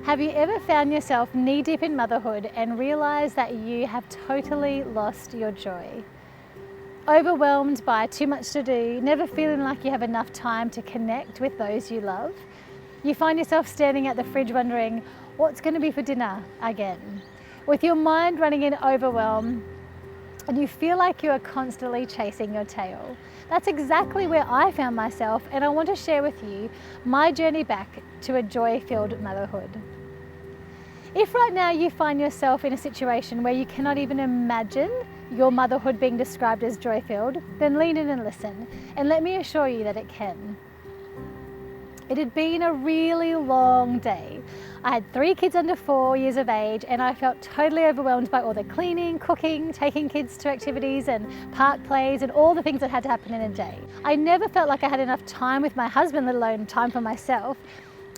Have you ever found yourself knee-deep in motherhood and realised that you have totally lost your joy? Overwhelmed by too much to do, never feeling like you have enough time to connect with those you love? You find yourself standing at the fridge wondering, what's going to be for dinner again? With your mind running in overwhelm, and you feel like you are constantly chasing your tail. That's exactly where I found myself, and I want to share with you my journey back to a joy-filled motherhood. If right now you find yourself in a situation where you cannot even imagine your motherhood being described as joy-filled, then lean in and listen, and let me assure you that it can. It had been a really long day. I had 3 kids under 4 years of age, and I felt totally overwhelmed by all the cleaning, cooking, taking kids to activities and park plays and all the things that had to happen in a day. I never felt like I had enough time with my husband, let alone time for myself.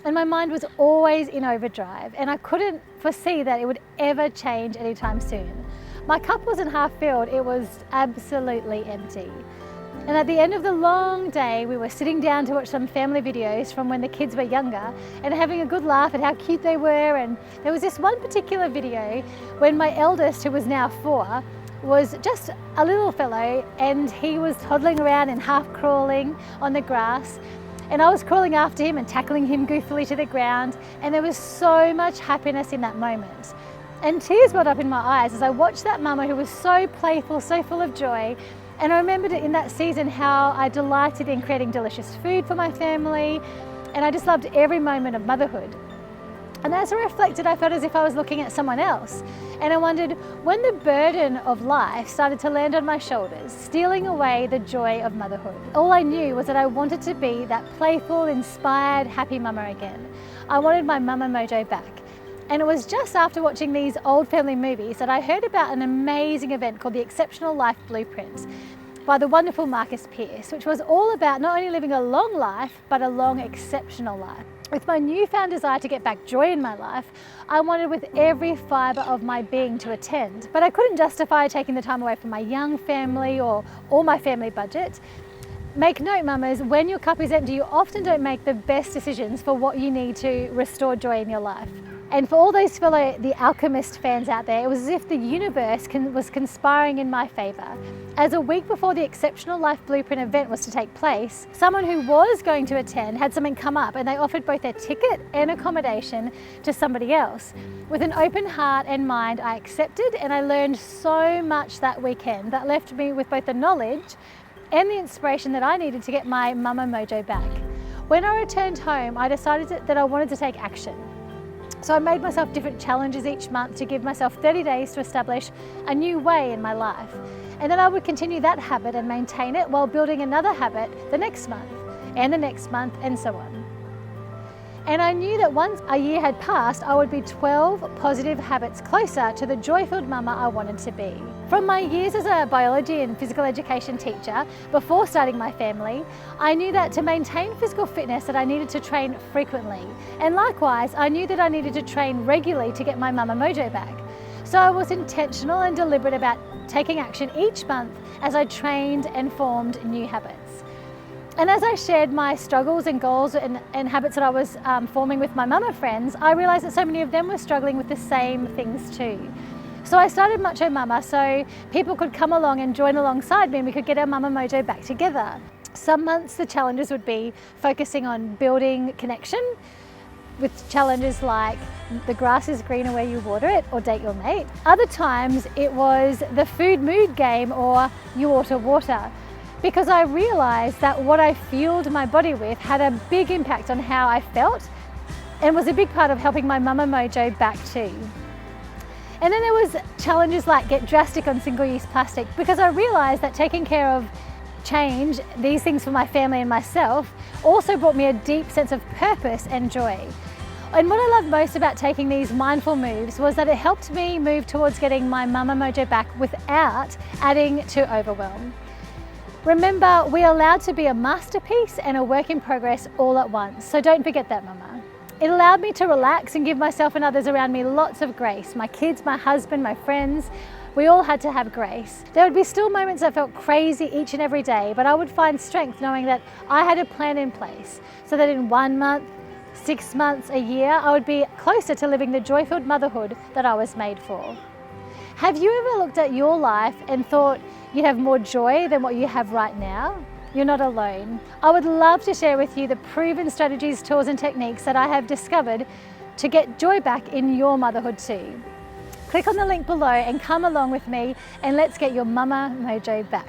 And my mind was always in overdrive, and I couldn't foresee that it would ever change anytime soon. My cup wasn't half filled, it was absolutely empty. And at the end of the long day, we were sitting down to watch some family videos from when the kids were younger and having a good laugh at how cute they were. And there was this one particular video when my eldest, who was now 4, was just a little fellow, and he was toddling around and half crawling on the grass. And I was crawling after him and tackling him goofily to the ground. And there was so much happiness in that moment. And tears welled up in my eyes as I watched that mama who was so playful, so full of joy. And I remembered in that season how I delighted in creating delicious food for my family, and I just loved every moment of motherhood. And as I reflected, I felt as if I was looking at someone else, and I wondered when the burden of life started to land on my shoulders, stealing away the joy of motherhood. All I knew was that I wanted to be that playful, inspired, happy mama again. I wanted my mama mojo back. And it was just after watching these old family movies that I heard about an amazing event called the Exceptional Life Blueprint by the wonderful Marcus Pearce, which was all about not only living a long life, but a long, exceptional life. With my newfound desire to get back joy in my life, I wanted with every fibre of my being to attend, but I couldn't justify taking the time away from my young family or my family budget. Make note, mamas, when your cup is empty, you often don't make the best decisions for what you need to restore joy in your life. And for all those fellow The Alchemist fans out there, it was as if the universe was conspiring in my favour. As a week before the Exceptional Life Blueprint event was to take place, someone who was going to attend had something come up, and they offered both their ticket and accommodation to somebody else. With an open heart and mind, I accepted, and I learned so much that weekend that left me with both the knowledge and the inspiration that I needed to get my mama mojo back. When I returned home, I decided that I wanted to take action. So I made myself different challenges each month to give myself 30 days to establish a new way in my life. And then I would continue that habit and maintain it while building another habit the next month, and the next month, and so on. And I knew that once a year had passed, I would be 12 positive habits closer to the joy-filled mama I wanted to be. From my years as a biology and physical education teacher, before starting my family, I knew that to maintain physical fitness that I needed to train frequently. And likewise, I knew that I needed to train regularly to get my mama mojo back. So I was intentional and deliberate about taking action each month as I trained and formed new habits. And as I shared my struggles and goals and habits that I was forming with my mama friends, I realised that so many of them were struggling with the same things too. So I started Macho Mama so people could come along and join alongside me, and we could get our mama mojo back together. Some months the challenges would be focusing on building connection, with challenges like the grass is greener where you water it, or date your mate. Other times it was the food mood game, or you ought water. Because I realised that what I fueled my body with had a big impact on how I felt, and was a big part of helping my mama mojo back too. And then there was challenges like get drastic on single-use plastic, because I realised that taking care of change, these things for my family and myself, also brought me a deep sense of purpose and joy. And what I loved most about taking these mindful moves was that it helped me move towards getting my mama mojo back without adding to overwhelm. Remember, we are allowed to be a masterpiece and a work in progress all at once, so don't forget that, mama. It allowed me to relax and give myself and others around me lots of grace. My kids, my husband, my friends, we all had to have grace. There would be still moments that felt crazy each and every day, but I would find strength knowing that I had a plan in place, so that in 1 month, 6 months, a year, I would be closer to living the joy-filled motherhood that I was made for. Have you ever looked at your life and thought you'd have more joy than what you have right now? You're not alone. I would love to share with you the proven strategies, tools and techniques that I have discovered to get joy back in your motherhood too. Click on the link below and come along with me, and let's get your mama mojo back.